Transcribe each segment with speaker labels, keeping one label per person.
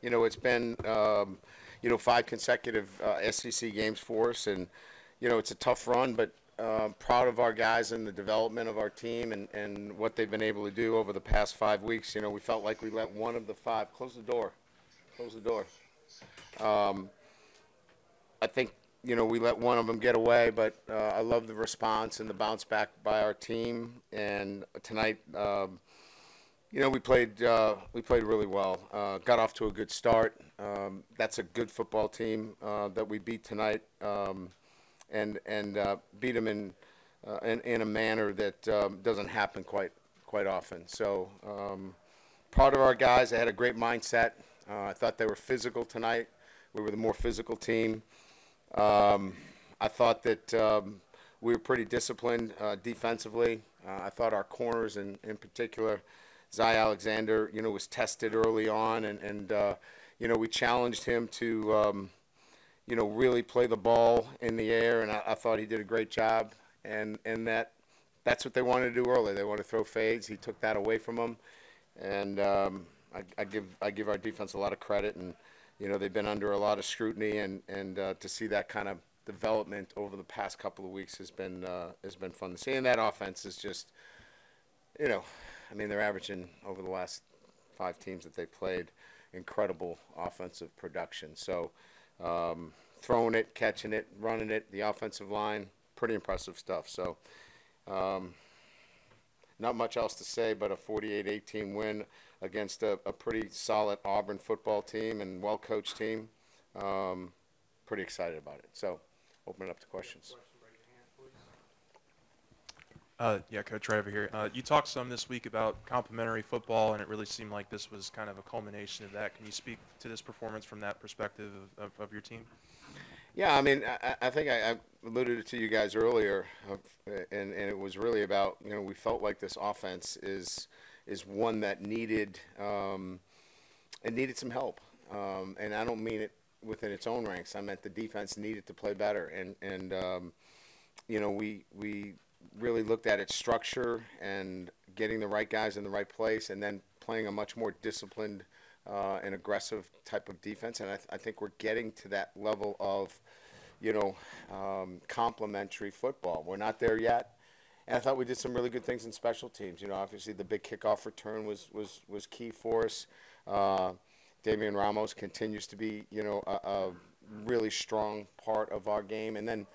Speaker 1: It's been 5 consecutive SEC games for us, and it's a tough run, but proud of our guys and the development of our team and what they've been able to do over the past 5 weeks. We felt like we let one of the 5 close the door. Close the door. I think we let one of them get away, but I love the response and the bounce back by our team. And tonight, we played really well. Got off to a good start. That's a good football team that we beat tonight, and beat them in a manner that doesn't happen quite often. So proud of our guys. They had a great mindset. I thought they were physical tonight. We were the more physical team. I thought that we were pretty disciplined defensively. I thought our corners, in particular, Zy Alexander, was tested early on, and we challenged him to, really play the ball in the air, and I thought he did a great job. And that's what they wanted to do early. They wanted to throw fades. He took that away from them, and I give our defense a lot of credit. And they've been under a lot of scrutiny, and to see that kind of development over the past couple of weeks has been fun to see. And that offense is just, they're averaging over the last 5 teams that they played incredible offensive production. So throwing it, catching it, running it, the offensive line, pretty impressive stuff. So not much else to say but a 48-18 win against a pretty solid Auburn football team and well-coached team. Pretty excited about it. So open it up to questions.
Speaker 2: Yeah, Coach, right over here. You talked some this week about complimentary football, and it really seemed like this was kind of a culmination of that. Can you speak to this performance from that perspective of your team?
Speaker 1: Yeah, I think I alluded to you guys earlier, and it was really about, we felt like this offense is one that needed some help. And I don't mean it within its own ranks. I meant the defense needed to play better. And we really looked at its structure and getting the right guys in the right place, and then playing a much more disciplined and aggressive type of defense. And I think we're getting to that level of, complementary football. We're not there yet. And I thought we did some really good things in special teams. Obviously the big kickoff return was key for us. Damian Ramos continues to be, a really strong part of our game. And then,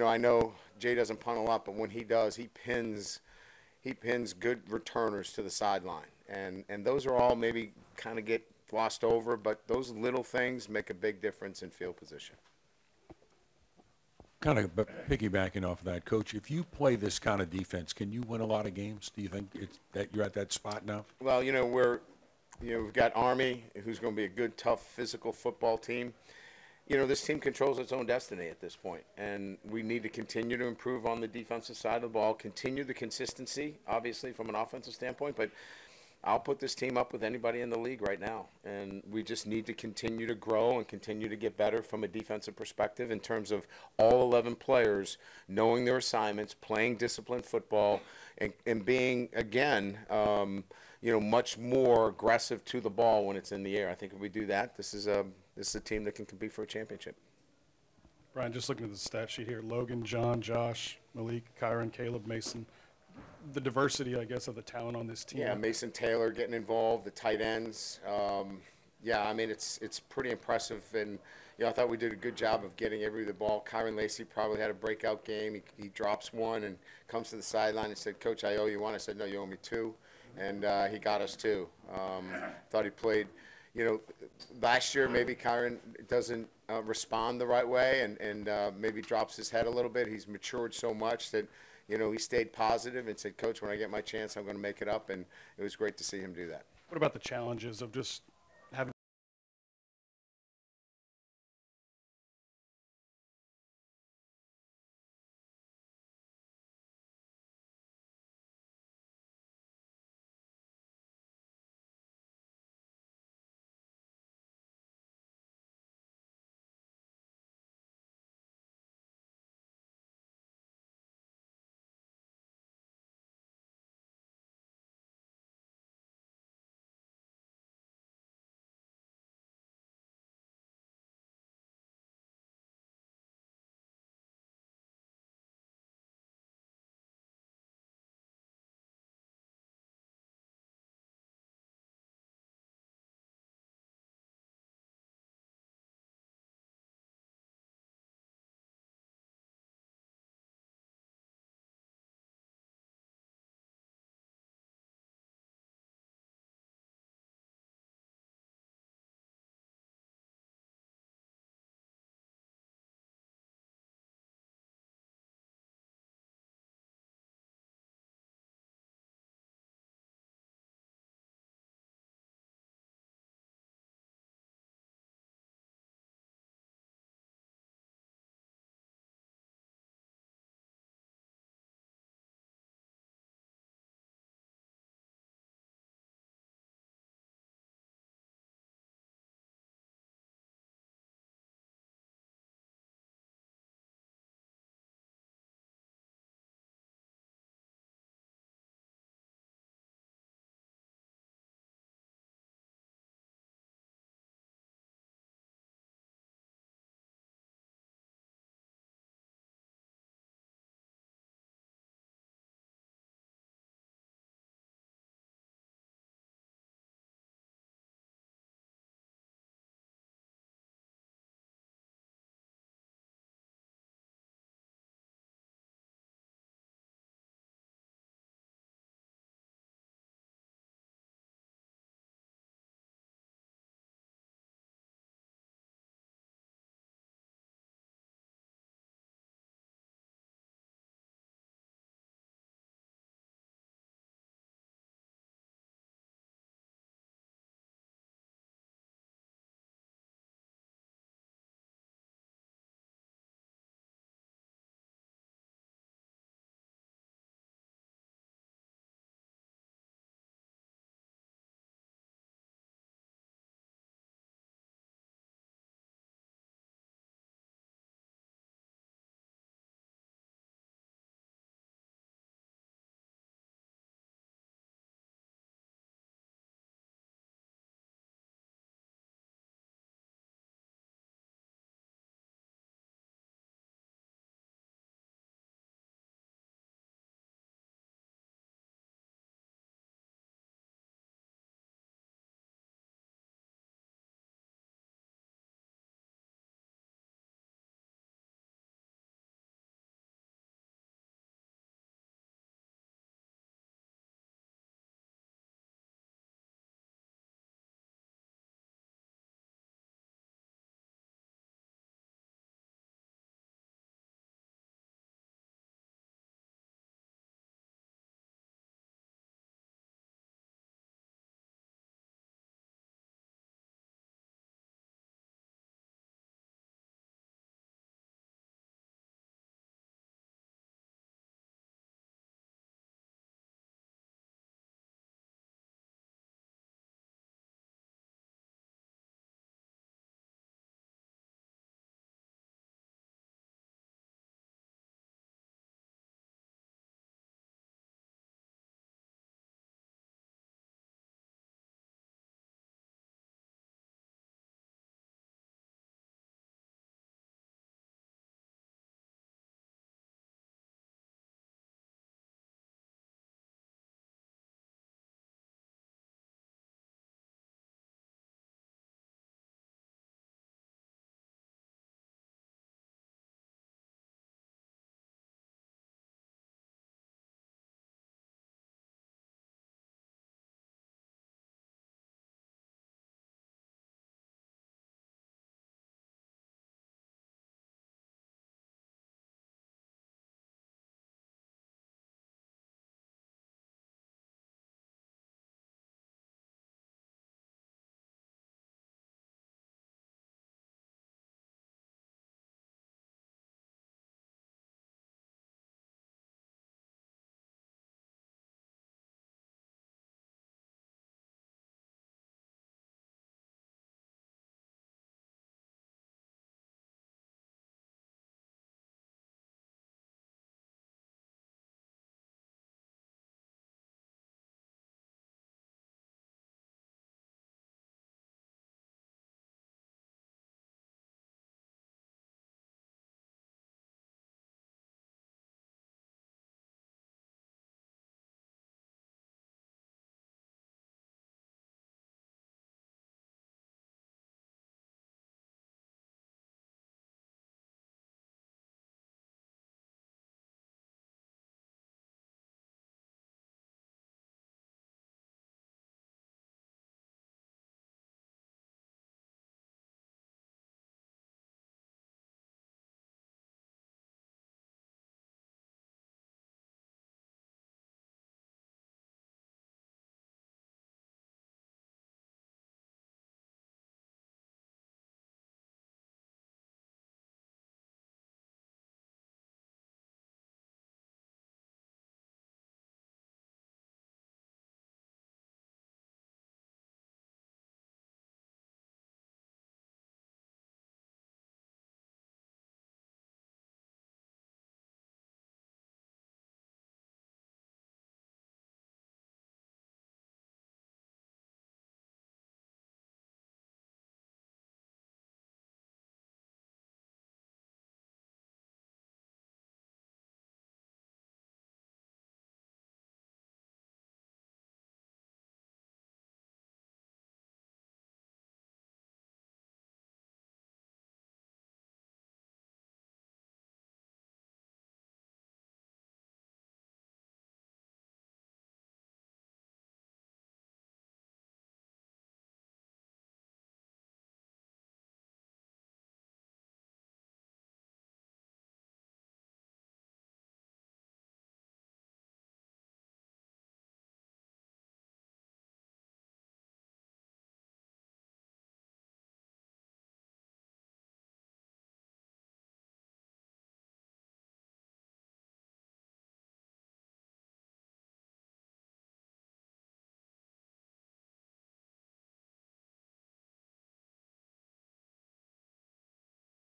Speaker 1: I know Jay doesn't punt a lot, but when he does, he pins good returners to the sideline. And those are all maybe kind of get glossed over, but those little things make a big difference in field position.
Speaker 3: Kind of piggybacking off of that, Coach, if you play this kind of defense, can you win a lot of games? Do you think that you're at that spot now?
Speaker 1: Well, we've got Army, who's going to be a good, tough, physical football team. This team controls its own destiny at this point, and we need to continue to improve on the defensive side of the ball, continue the consistency, obviously, from an offensive standpoint, but I'll put this team up with anybody in the league right now, and we just need to continue to grow and continue to get better from a defensive perspective in terms of all 11 players knowing their assignments, playing disciplined football, and being, again, much more aggressive to the ball when it's in the air. I think if we do that, this is a team that can compete for a championship.
Speaker 4: Brian, just looking at the stat sheet here, Logan, John, Josh, Malik, Kyron, Caleb, Mason, the diversity, I guess, of the talent on this team.
Speaker 1: Yeah, Mason Taylor getting involved, the tight ends. It's pretty impressive, and I thought we did a good job of getting everybody the ball. Kyron Lacey probably had a breakout game. He drops one and comes to the sideline and said, "Coach, I owe you one." I said, "No, you owe me 2," and he got us 2. Thought he played. Last year maybe Kyron doesn't respond the right way and maybe drops his head a little bit. He's matured so much that he stayed positive and said, "Coach, when I get my chance, I'm going to make it up," and it was great to see him do that.
Speaker 4: What about the challenges of just